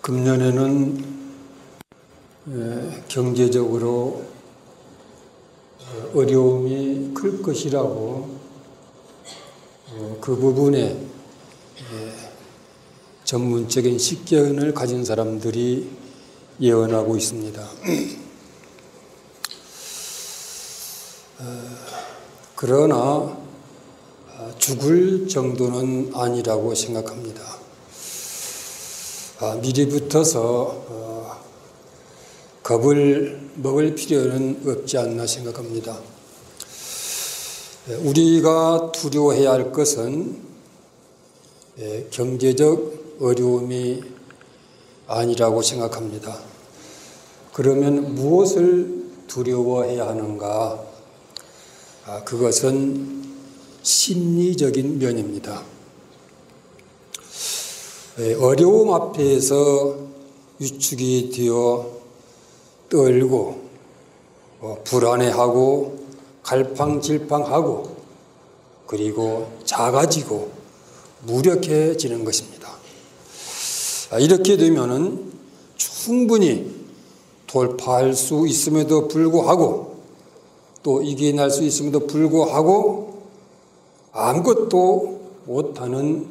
금년에는 경제적으로 어려움이 클 것이라고 그 부분에 전문적인 식견을 가진 사람들이 예언하고 있습니다. 그러나 죽을 정도는 아니라고 생각합니다. 미리 붙어서 겁을 먹을 필요는 없지 않나 생각합니다. 우리가 두려워해야 할 것은 경제적 어려움이 아니라고 생각합니다. 그러면 무엇을 두려워해야 하는가? 그것은 심리적인 면입니다. 어려움 앞에서 위축이 되어 떨고 불안해하고 갈팡질팡하고 그리고 작아지고 무력해지는 것입니다. 이렇게 되면은 충분히 돌파할 수 있음에도 불구하고 또 이겨낼 수 있음에도 불구하고 아무것도 못하는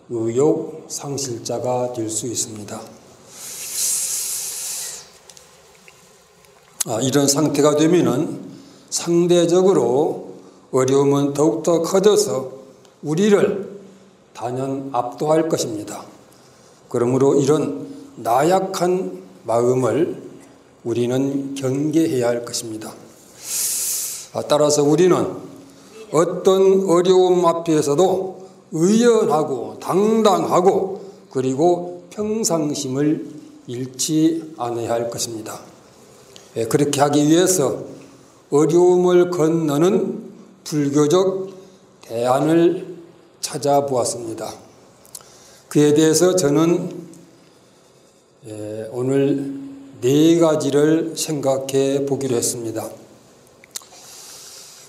의욕 상실자가 될 수 있습니다. 이런 상태가 되면은 상대적으로 어려움은 더욱더 커져서 우리를 단연 압도할 것입니다. 그러므로 이런 나약한 마음을 우리는 경계해야 할 것입니다. 따라서 우리는 어떤 어려움 앞에서도 의연하고 당당하고 그리고 평상심을 잃지 않아야 할 것입니다. 그렇게 하기 위해서 어려움을 건너는 불교적 대안을 찾아보았습니다. 그에 대해서 저는 오늘 4가지를 생각해 보기로 했습니다.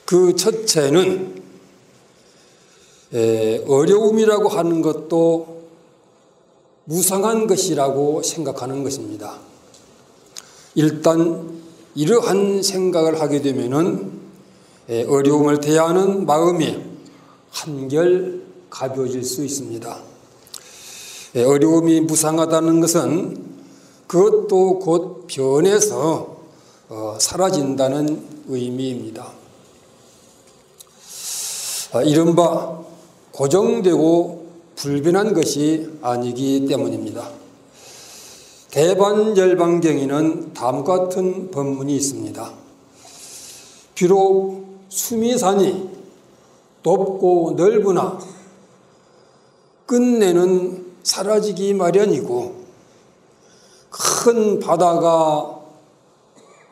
그 첫째는 어려움이라고 하는 것도 무상한 것이라고 생각하는 것입니다. 일단 이러한 생각을 하게 되면은 어려움을 대하는 마음이 한결 가벼워질 수 있습니다. 어려움이 무상하다는 것은 그것도 곧 변해서 사라진다는 의미입니다. 이른바 고정되고 불변한 것이 아니기 때문입니다. 대반열반경에는 다음과 같은 법문이 있습니다. 비록 수미산이 높고 넓으나 끝내는 사라지기 마련이고 큰 바다가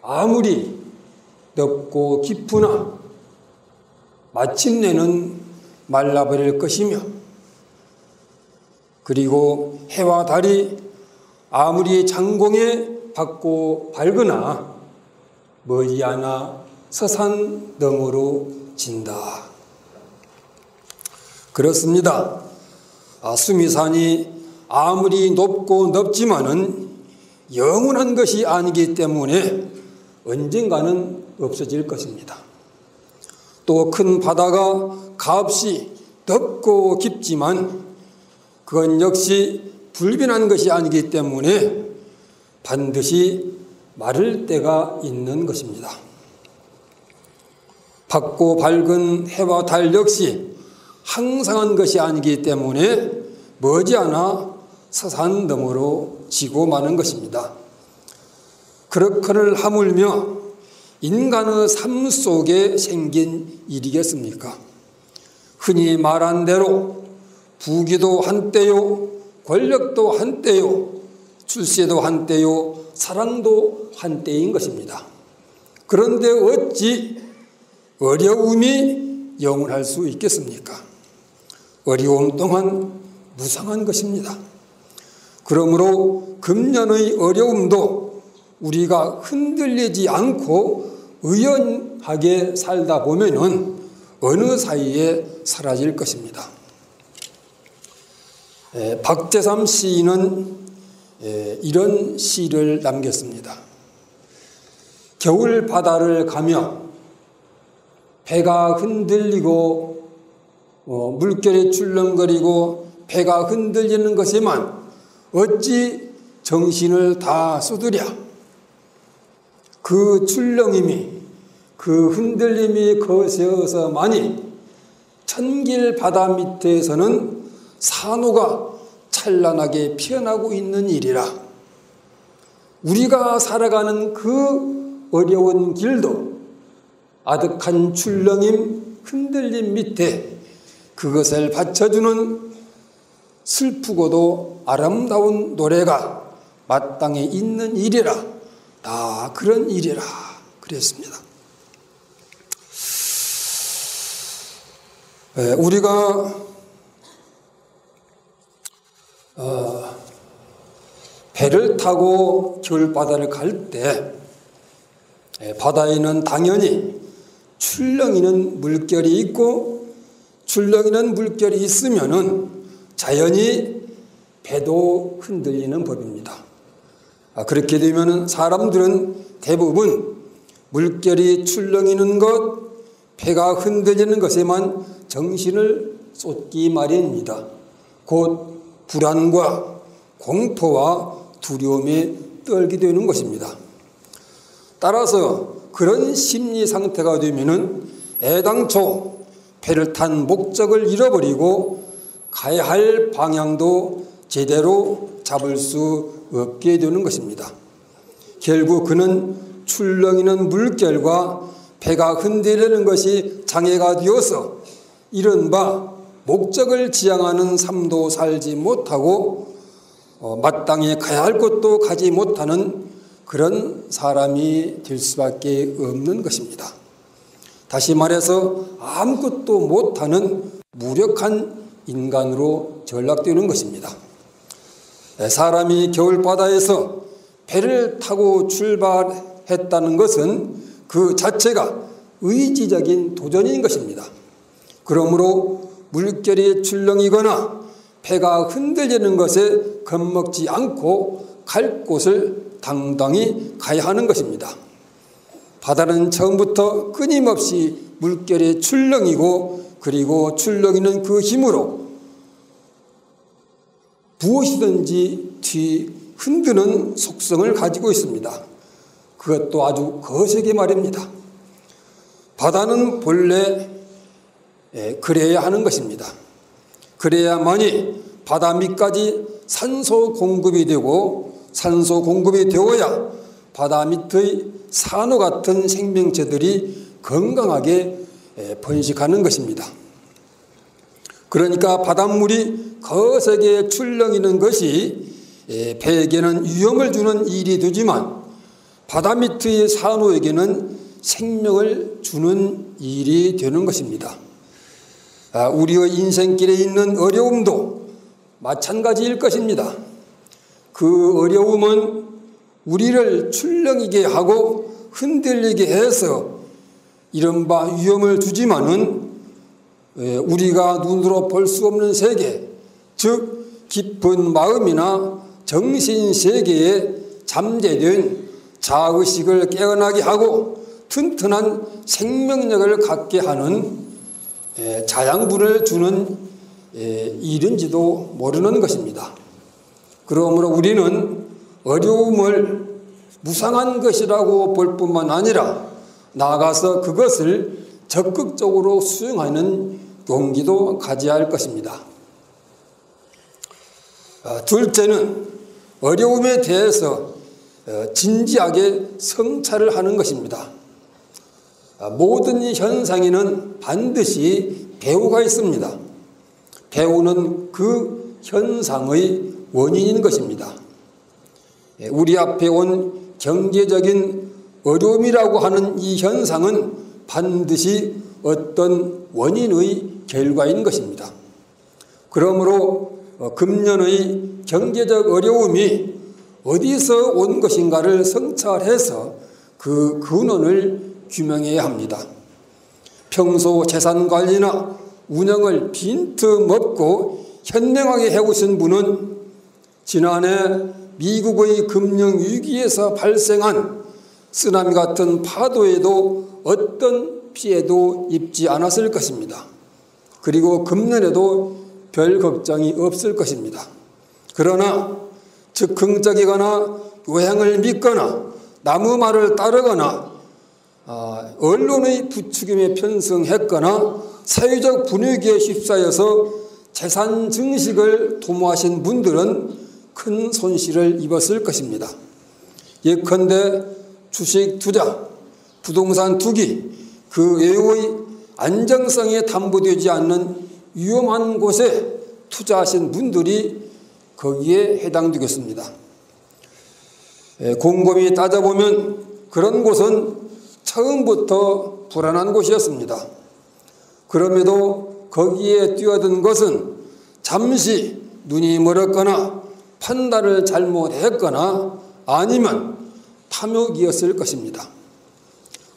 아무리 넓고 깊으나 마침내는 말라버릴 것이며 그리고 해와 달이 아무리 장공에 받고 밝으나 머지않아 서산 너머로 진다. 그렇습니다. 수미산이 아무리 높고 넓지만은 영원한 것이 아니기 때문에 언젠가는 없어질 것입니다. 또 큰 바다가 값이 덥고 깊지만 그건 역시 불변한 것이 아니기 때문에 반드시 마를 때가 있는 것입니다. 밝고 밝은 해와 달 역시 항상한 것이 아니기 때문에 머지않아 서산 너머로 지고 마는 것입니다. 그렇거늘 하물며 인간의 삶 속에 생긴 일이겠습니까? 흔히 말한 대로 부귀도 한때요, 권력도 한때요, 출세도 한때요, 사랑도 한때인 것입니다. 그런데 어찌 어려움이 영원할 수 있겠습니까? 어려움 또한 무상한 것입니다. 그러므로 금년의 어려움도 우리가 흔들리지 않고 의연하게 살다 보면은 어느 사이에 사라질 것입니다. 박재삼 시인은 이런 시를 남겼습니다. 겨울 바다를 가며 배가 흔들리고 물결이 출렁거리고 배가 흔들리는 것에만 어찌 정신을 다 쏟으랴. 그 출렁임이 그 흔들림이 거세어서만이 천길 바다 밑에서는 산호가 찬란하게 피어나고 있는 일이라. 우리가 살아가는 그 어려운 길도 아득한 출렁임 흔들림 밑에 그것을 받쳐주는 슬프고도 아름다운 노래가 마땅히 있는 일이라. 다 그런 일이라 그랬습니다. 우리가 배를 타고 겨울바다를 갈 때 바다에는 당연히 출렁이는 물결이 있고 출렁이는 물결이 있으면은 자연히 배도 흔들리는 법입니다. 그렇게 되면은 사람들은 대부분 물결이 출렁이는 것, 배가 흔들리는 것에만 정신을 쏟기 마련입니다. 곧 불안과 공포와 두려움에 떨게 되는 것입니다. 따라서 그런 심리 상태가 되면은 애당초 배를 탄 목적을 잃어버리고 가야 할 방향도 제대로 잡을 수 없게 되는 것입니다. 결국 그는 출렁이는 물결과 배가 흔들리는 것이 장애가 되어서 이른바 목적을 지향하는 삶도 살지 못하고 마땅히 가야 할 곳도 가지 못하는 그런 사람이 될 수밖에 없는 것입니다. 다시 말해서 아무것도 못하는 무력한 인간으로 전락되는 것입니다. 사람이 겨울바다에서 배를 타고 출발했다는 것은 그 자체가 의지적인 도전인 것입니다. 그러므로 물결이 출렁이거나 배가 흔들리는 것에 겁먹지 않고 갈 곳을 당당히 가야 하는 것입니다. 바다는 처음부터 끊임없이 물결이 출렁이고 그리고 출렁이는 그 힘으로 무엇이든지 뒤흔드는 속성을 가지고 있습니다. 그것도 아주 거세게 말입니다. 바다는 본래 그래야 하는 것입니다. 그래야만이 바다 밑까지 산소 공급이 되고 산소 공급이 되어야 바다 밑의 산호 같은 생명체들이 건강하게 번식하는 것입니다. 그러니까 바닷물이 거세게 출렁이는 것이 배에게는 위험을 주는 일이 되지만 바다 밑의 산호에게는 생명을 주는 일이 되는 것입니다. 우리의 인생길에 있는 어려움도 마찬가지일 것입니다. 그 어려움은 우리를 출렁이게 하고 흔들리게 해서 이른바 위험을 주지만은 우리가 눈으로 볼 수 없는 세계, 즉 깊은 마음이나 정신 세계에 잠재된 자의식을 깨어나게 하고 튼튼한 생명력을 갖게 하는 자양분을 주는 일인지도 모르는 것입니다. 그러므로 우리는 어려움을 무상한 것이라고 볼 뿐만 아니라 나아가서 그것을 적극적으로 수용하는 용기도 가져야 할 것입니다. 둘째는 어려움에 대해서 진지하게 성찰을 하는 것입니다. 모든 현상에는 반드시 배우가 있습니다. 배우는 그 현상의 원인인 것입니다. 우리 앞에 온 경제적인 어려움이라고 하는 이 현상은 반드시 어떤 원인의 결과인 것입니다. 그러므로 금년의 경제적 어려움이 어디서 온 것인가를 성찰해서 그 근원을 규명해야 합니다. 평소 재산 관리나 운영을 빈틈없고 현명하게 해오신 분은 지난해 미국의 금융위기에서 발생한 쓰나미 같은 파도에도 어떤 피해도 입지 않았을 것입니다. 그리고 금년에도 별 걱정이 없을 것입니다. 그러나 즉흥적이거나 요행을 믿거나 나무말을 따르거나 언론의 부추김에 편승했거나 사회적 분위기에 휩싸여서 재산 증식을 도모하신 분들은 큰 손실을 입었을 것입니다. 예컨대 주식 투자, 부동산 투기, 그 외의 안정성이 담보되지 않는 위험한 곳에 투자하신 분들이 거기에 해당되겠습니다. 곰곰이 따져보면 그런 곳은 처음부터 불안한 곳이었습니다. 그럼에도 거기에 뛰어든 것은 잠시 눈이 멀었거나 판단을 잘못했거나 아니면 탐욕이었을 것입니다.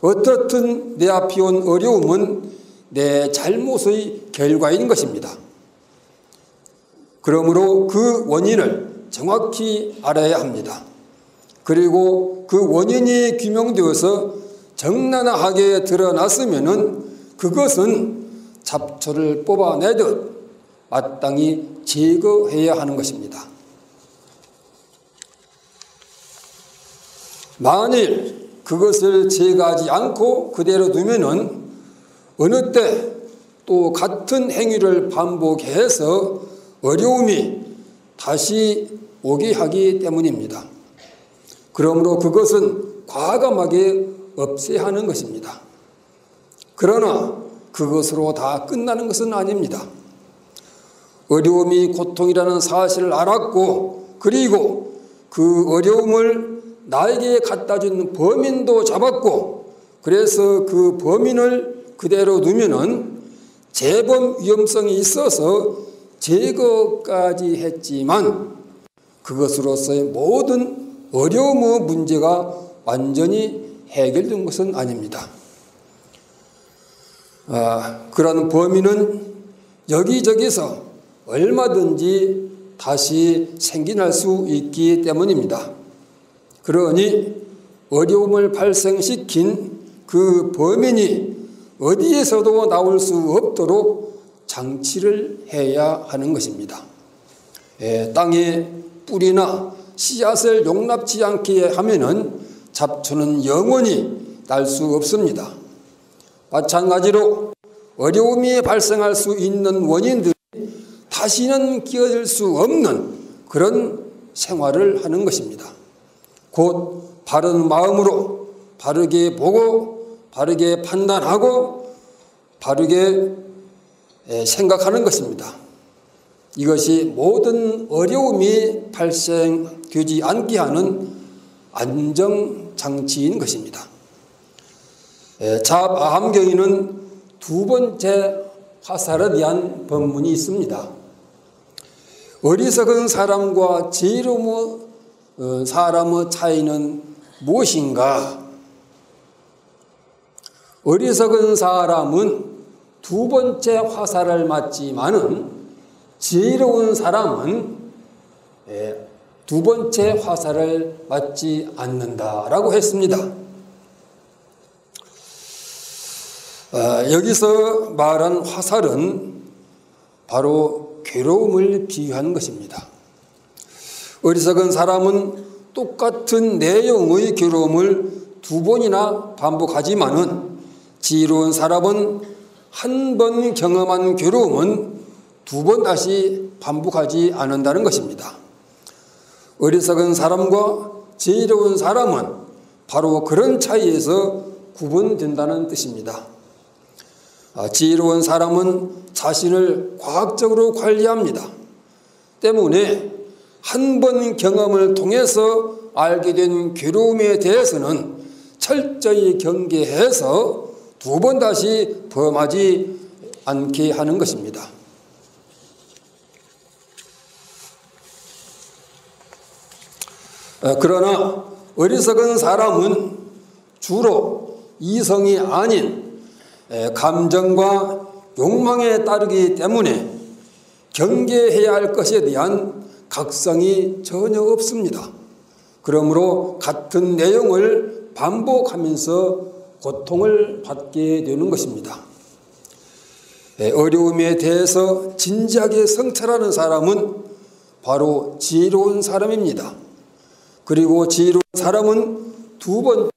어떻든 내 앞에 온 어려움은 내 잘못의 결과인 것입니다. 그러므로 그 원인을 정확히 알아야 합니다. 그리고 그 원인이 규명되어서 적나라하게 드러났으면은 그것은 잡초를 뽑아내듯 마땅히 제거해야 하는 것입니다. 만일 그것을 제거하지 않고 그대로 두면은 어느 때 또 같은 행위를 반복해서 어려움이 다시 오게 하기 때문입니다. 그러므로 그것은 과감하게 없애야 하는 것입니다. 그러나 그것으로 다 끝나는 것은 아닙니다. 어려움이 고통이라는 사실을 알았고 그리고 그 어려움을 나에게 갖다 준 범인도 잡았고 그래서 그 범인을 그대로 두면은 재범 위험성이 있어서 제거까지 했지만 그것으로서의 모든 어려움의 문제가 완전히 해결된 것은 아닙니다. 그런 범인은 여기저기서 얼마든지 다시 생겨날 수 있기 때문입니다. 그러니 어려움을 발생시킨 그 범인이 어디에서도 나올 수 없도록 장치를 해야 하는 것입니다. 땅에 뿌리나 씨앗을 용납지 않게 하면은 잡초는 영원히 날 수 없습니다. 마찬가지로 어려움이 발생할 수 있는 원인들이 다시는 끼어들 수 없는 그런 생활을 하는 것입니다. 곧 바른 마음으로 바르게 보고 바르게 판단하고 바르게 생각하는 것입니다. 이것이 모든 어려움이 발생되지 않게 하는 안정장치인 것입니다. 자아함경에는 두 번째 화살에 대한 법문이 있습니다. 어리석은 사람과 지혜로운 사람의 차이는 무엇인가? 어리석은 사람은 두 번째 화살을 맞지만은 지혜로운 사람은 두 번째 화살을 맞지 않는다라고 했습니다. 여기서 말한 화살은 바로 괴로움을 비유한 것입니다. 어리석은 사람은 똑같은 내용의 괴로움을 두 번이나 반복하지만은 지혜로운 사람은 한 번 경험한 괴로움은 두 번 다시 반복하지 않는다는 것입니다. 어리석은 사람과 지혜로운 사람은 바로 그런 차이에서 구분된다는 뜻입니다. 지혜로운 사람은 자신을 과학적으로 관리합니다. 때문에 한 번 경험을 통해서 알게 된 괴로움에 대해서는 철저히 경계해서 두 번 다시 범하지 않게 하는 것입니다. 그러나 어리석은 사람은 주로 이성이 아닌 감정과 욕망에 따르기 때문에 경계해야 할 것에 대한 각성이 전혀 없습니다. 그러므로 같은 내용을 반복하면서 고통을 받게 되는 것입니다. 어려움에 대해서 진지하게 성찰하는 사람은 바로 지혜로운 사람입니다. 그리고 지혜로운 사람은 두 번째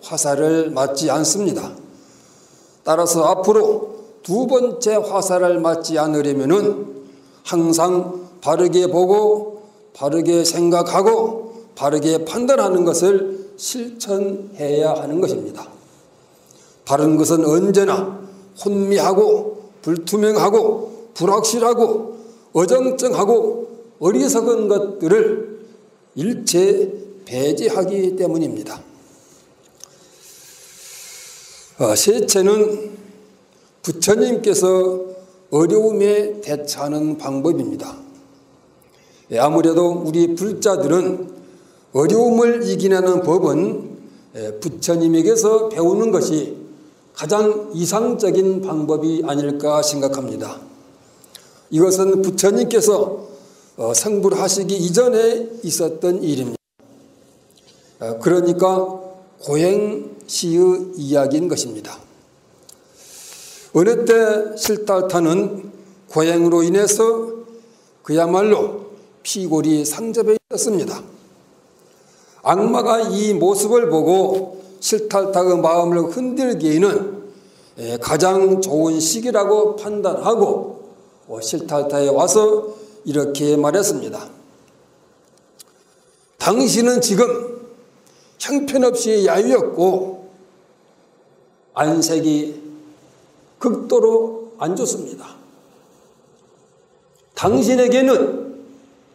화살을 맞지 않습니다. 따라서 앞으로 두 번째 화살을 맞지 않으려면은 항상 바르게 보고 바르게 생각하고 바르게 판단하는 것을 실천해야 하는 것입니다. 바른 것은 언제나 혼미하고 불투명하고 불확실하고 어정쩡하고 어리석은 것들을 일체 배제하기 때문입니다. 셋째는 부처님께서 어려움에 대처하는 방법입니다. 아무래도 우리 불자들은 어려움을 이기는 법은 부처님에게서 배우는 것이 가장 이상적인 방법이 아닐까 생각합니다. 이것은 부처님께서 성불 하시기 이전에 있었던 일입니다. 그러니까 고행시의 이야기인 것입니다. 어느 때 실달타는 고행으로 인해서 그야말로 피골이 상접해 있었습니다. 악마가 이 모습을 보고 실달타의 마음을 흔들기에는 가장 좋은 시기라고 판단하고 실달타에 와서 이렇게 말했습니다. 당신은 지금 형편없이 야유었고 안색이 극도로 안 좋습니다. 당신에게는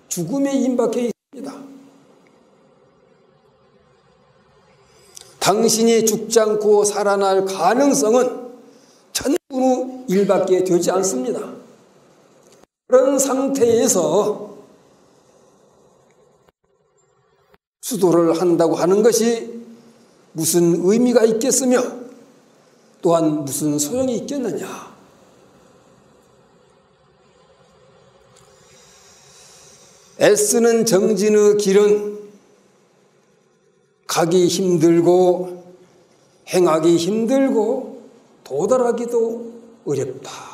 죽음에 임박해 있습니다. 당신이 죽지 않고 살아날 가능성은 천분의 1밖에 되지 않습니다. 그런 상태에서 수도를 한다고 하는 것이 무슨 의미가 있겠으며 또한 무슨 소용이 있겠느냐. 애쓰는 정진의 길은 가기 힘들고 행하기 힘들고 도달하기도 어렵다.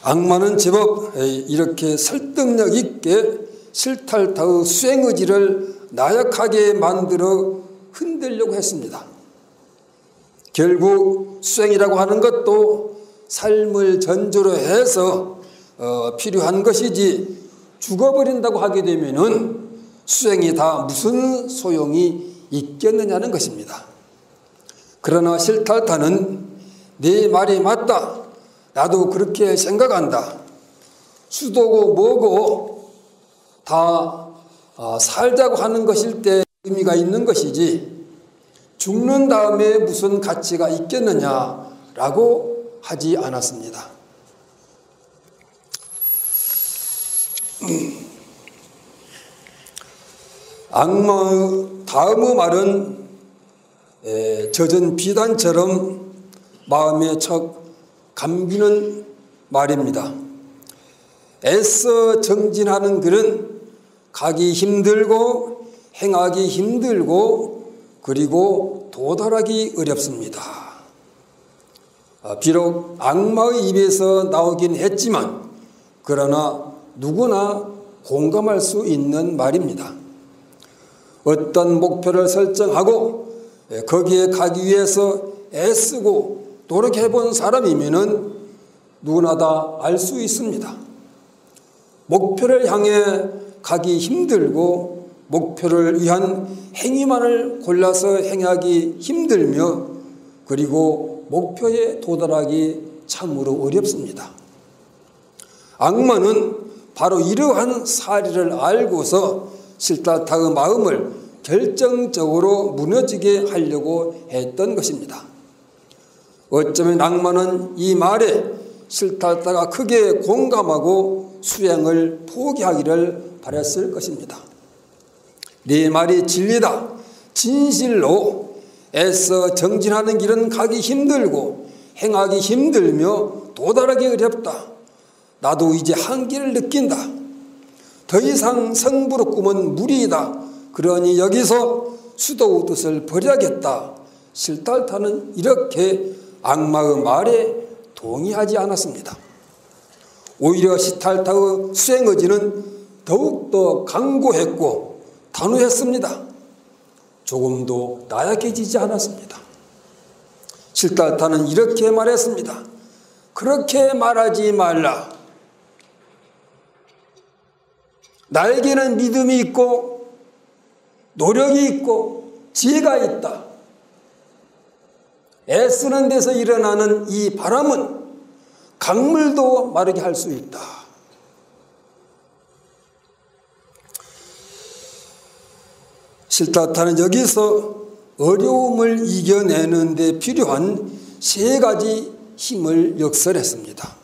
악마는 제법 이렇게 설득력 있게 실달타의 수행의지를 나약하게 만들어 흔들려고 했습니다. 결국 수행이라고 하는 것도 삶을 전조로 해서 필요한 것이지 죽어버린다고 하게 되면은 수행이 다 무슨 소용이 있겠느냐는 것입니다. 그러나 실달타는 네 말이 맞다. 나도 그렇게 생각한다. 수도고 뭐고 다 살자고 하는 것일 때 의미가 있는 것이지 죽는 다음에 무슨 가치가 있겠느냐라고 하지 않았습니다. 악마의 다음의 말은 젖은 비단처럼 마음에 척 감기는 말입니다. 애써 정진하는 글은 가기 힘들고 행하기 힘들고 그리고 도달하기 어렵습니다. 비록 악마의 입에서 나오긴 했지만 그러나 누구나 공감할 수 있는 말입니다. 어떤 목표를 설정하고 거기에 가기 위해서 애쓰고 노력해 본 사람이면은 누구나 다 알 수 있습니다. 목표를 향해 가기 힘들고 목표를 위한 행위만을 골라서 행하기 힘들며 그리고 목표에 도달하기 참으로 어렵습니다. 악마는 바로 이러한 사리를 알고서 실달타의 마음을 결정적으로 무너지게 하려고 했던 것입니다. 어쩌면 악마는 이 말에 실달타가 크게 공감하고 수행을 포기하기를 바랬을 것입니다. 네 말이 진리다. 진실로 애써 정진하는 길은 가기 힘들고 행하기 힘들며 도달하기 어렵다. 나도 이제 한계를 느낀다. 더 이상 성부로 꿈은 무리이다. 그러니 여기서 수도우듯을 버려야겠다. 실달타는 이렇게 악마의 말에 동의하지 않았습니다. 오히려 시달타의 수행 의지는 더욱더 강고했고 단호했습니다. 조금도 나약해지지 않았습니다. 시달타는 이렇게 말했습니다. 그렇게 말하지 말라. 나에게는 믿음이 있고 노력이 있고 지혜가 있다. 애쓰는 데서 일어나는 이 바람은 강물도 마르게 할 수 있다. 시달타는 여기서 어려움을 이겨내는 데 필요한 세 가지 힘을 역설했습니다.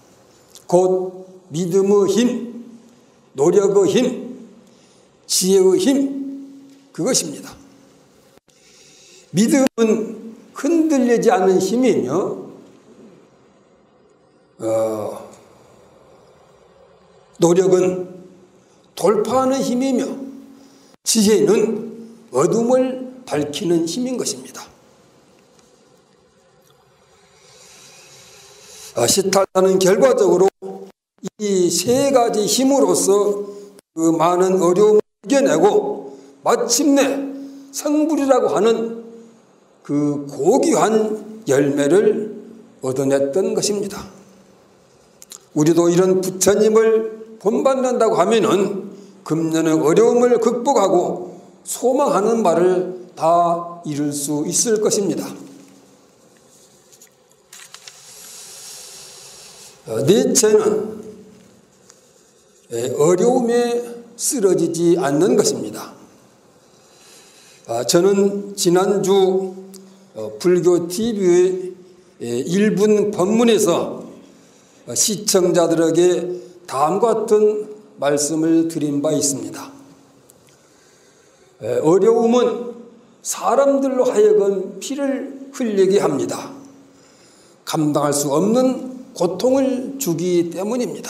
곧 믿음의 힘, 노력의 힘, 지혜의 힘, 그것입니다. 믿음은 흔들리지 않는 힘이며 노력은 돌파하는 힘이며 지혜는 어둠을 밝히는 힘인 것입니다. 시달타는 결과적으로 이 세 가지 힘으로서 그 많은 어려움을 이겨내고 마침내 성불이라고 하는 그 고귀한 열매를 얻어냈던 것입니다. 우리도 이런 부처님을 본받는다고 하면은 금년의 어려움을 극복하고 소망하는 바를 다 이룰 수 있을 것입니다. 니체는 어려움에 쓰러지지 않는 것입니다. 저는 지난주 불교 TV의 1분 법문에서 시청자들에게 다음과 같은 말씀을 드린 바 있습니다. 어려움은 사람들로 하여금 피를 흘리게 합니다. 감당할 수 없는 고통을 주기 때문입니다.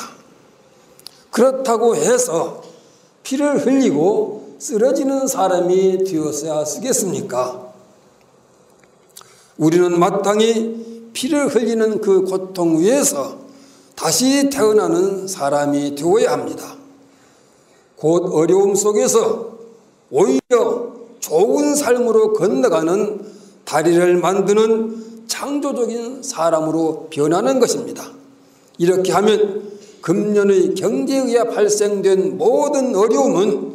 그렇다고 해서 피를 흘리고 쓰러지는 사람이 되었어야 쓰겠습니까? 우리는 마땅히 피를 흘리는 그 고통 위에서 다시 태어나는 사람이 되어야 합니다. 곧 어려움 속에서 오히려 좋은 삶으로 건너가는 다리를 만드는 창조적인 사람으로 변하는 것입니다. 이렇게 하면 금년의 경제에 의해 발생된 모든 어려움은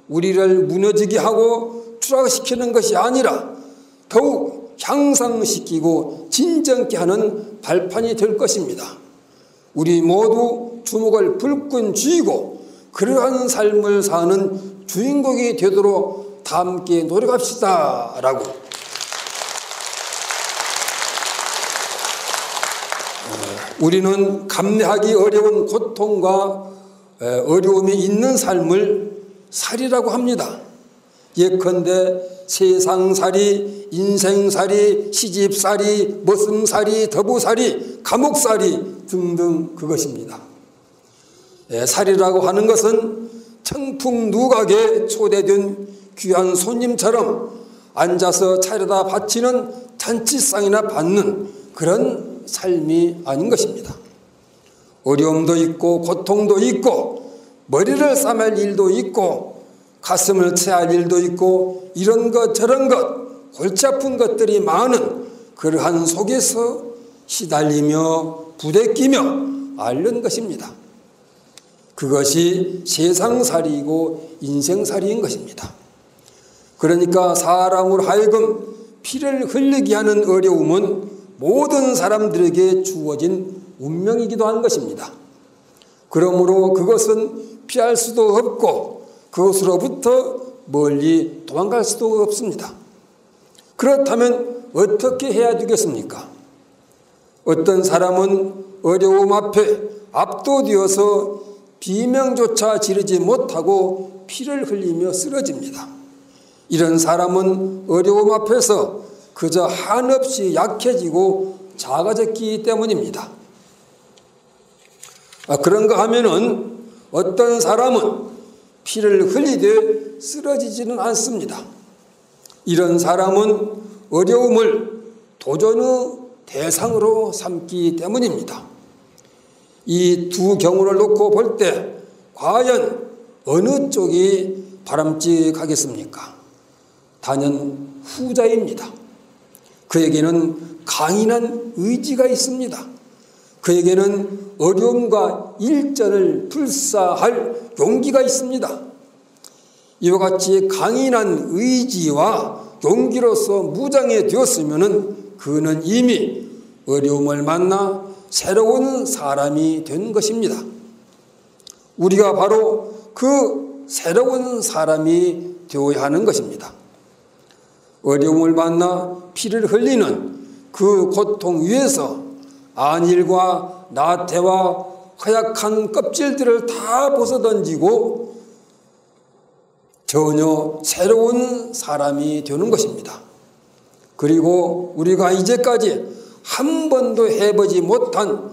우리를 무너지게 하고 추락시키는 것이 아니라 더욱 향상시키고 진정케 하는 발판이 될 것입니다. 우리 모두 주먹을 불끈 쥐고 그러한 삶을 사는 주인공이 되도록 다 함께 노력합시다 라고 우리는 감내하기 어려운 고통과 어려움이 있는 삶을 살이라고 합니다. 예컨대 세상살이, 인생살이, 시집살이, 머슴살이, 더부살이, 감옥살이 등등 그것입니다. 살이라고 하는 것은 청풍누각에 초대된 귀한 손님처럼 앉아서 차려다 바치는 잔치상이나 받는 그런 삶이 아닌 것입니다. 어려움도 있고 고통도 있고 머리를 싸맬 일도 있고 가슴을 채할 일도 있고 이런 것 저런 것 골치 아픈 것들이 많은 그러한 속에서 시달리며 부대끼며 앓는 것입니다. 그것이 세상살이이고 인생살이인 것입니다. 그러니까 사람으로 하여금 피를 흘리게 하는 어려움은 모든 사람들에게 주어진 운명이기도 한 것입니다. 그러므로 그것은 피할 수도 없고 그것으로부터 멀리 도망갈 수도 없습니다. 그렇다면 어떻게 해야 되겠습니까? 어떤 사람은 어려움 앞에 압도되어서 비명조차 지르지 못하고 피를 흘리며 쓰러집니다. 이런 사람은 어려움 앞에서 그저 한없이 약해지고 작아졌기 때문입니다. 그런가 하면은 어떤 사람은 피를 흘리되 쓰러지지는 않습니다. 이런 사람은 어려움을 도전의 대상으로 삼기 때문입니다. 이 두 경우를 놓고 볼 때 과연 어느 쪽이 바람직하겠습니까? 단연 후자입니다. 그에게는 강인한 의지가 있습니다. 그에게는 어려움과 일전을 불사할 용기가 있습니다. 이와 같이 강인한 의지와 용기로서 무장해 되었으면 그는 이미 어려움을 만나 새로운 사람이 된 것입니다. 우리가 바로 그 새로운 사람이 되어야 하는 것입니다. 어려움을 만나 피를 흘리는 그 고통 위에서 안일과 나태와 허약한 껍질들을 다 벗어던지고 전혀 새로운 사람이 되는 것입니다. 그리고 우리가 이제까지 한 번도 해보지 못한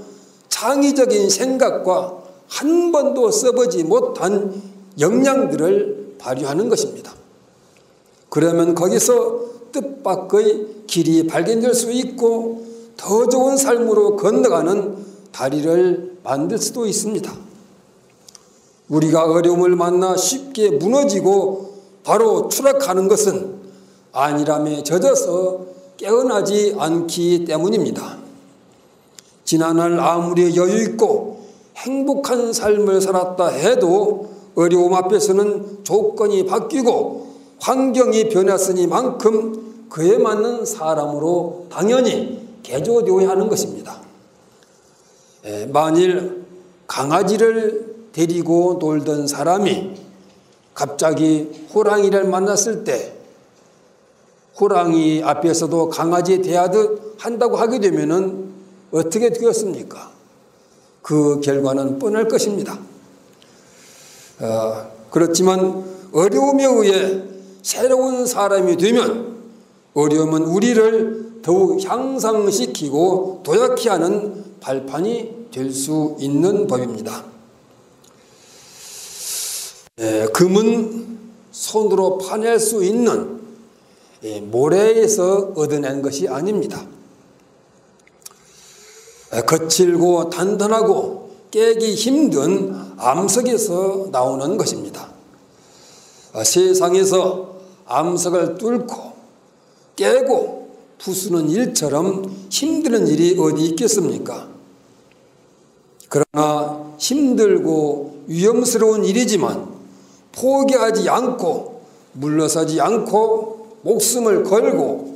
창의적인 생각과 한 번도 써보지 못한 역량들을 발휘하는 것입니다. 그러면 거기서 뜻밖의 길이 발견될 수 있고 더 좋은 삶으로 건너가는 다리를 만들 수도 있습니다. 우리가 어려움을 만나 쉽게 무너지고 바로 추락하는 것은 안일함에 젖어서 깨어나지 않기 때문입니다. 지난날 아무리 여유있고 행복한 삶을 살았다 해도 어려움 앞에서는 조건이 바뀌고 환경이 변했으니만큼 그에 맞는 사람으로 당연히 개조되어야 하는 것입니다. 만일 강아지를 데리고 놀던 사람이 갑자기 호랑이를 만났을 때 호랑이 앞에서도 강아지 대하듯 한다고 하게 되면 어떻게 되었습니까? 그 결과는 뻔할 것입니다. 그렇지만 어려움에 의해 새로운 사람이 되면 어려움은 우리를 더욱 향상시키고 도약케 하는 발판이 될 수 있는 법입니다. 금은 손으로 파낼 수 있는 모래에서 얻어낸 것이 아닙니다. 거칠고 단단하고 깨기 힘든 암석에서 나오는 것입니다. 세상에서 암석을 뚫고 깨고 부수는 일처럼 힘드는 일이 어디 있겠습니까? 그러나 힘들고 위험스러운 일이지만 포기하지 않고 물러서지 않고 목숨을 걸고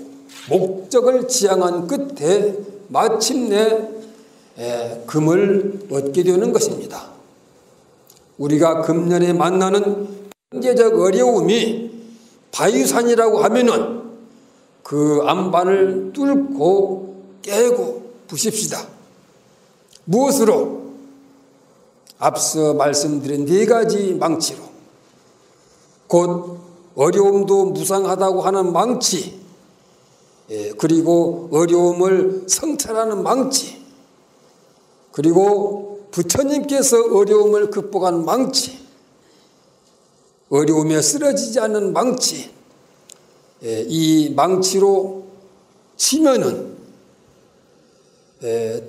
목적을 지향한 끝에 마침내 금을 얻게 되는 것입니다. 우리가 금년에 만나는 경제적 어려움이 바위산이라고 하면은 그 안반을 뚫고 깨고 부십시다. 무엇으로? 앞서 말씀드린 네 가지 망치로, 곧 어려움도 무상하다고 하는 망치, 그리고 어려움을 성찰하는 망치, 그리고 부처님께서 어려움을 극복한 망치, 어려움에 쓰러지지 않는 망치, 이 망치로 치면은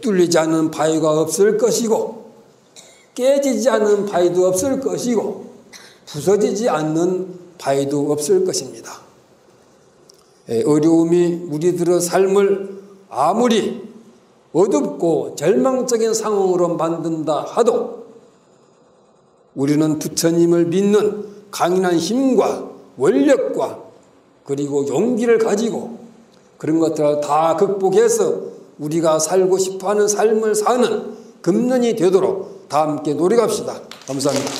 뚫리지 않는 바위가 없을 것이고 깨지지 않는 바위도 없을 것이고 부서지지 않는 바위도 없을 것입니다. 어려움이 우리들의 삶을 아무리 어둡고 절망적인 상황으로 만든다 하도 우리는 부처님을 믿는 강인한 힘과 원력과 그리고 용기를 가지고 그런 것들을 다 극복해서 우리가 살고 싶어하는 삶을 사는 금년이 되도록 다 함께 노력합시다. 감사합니다.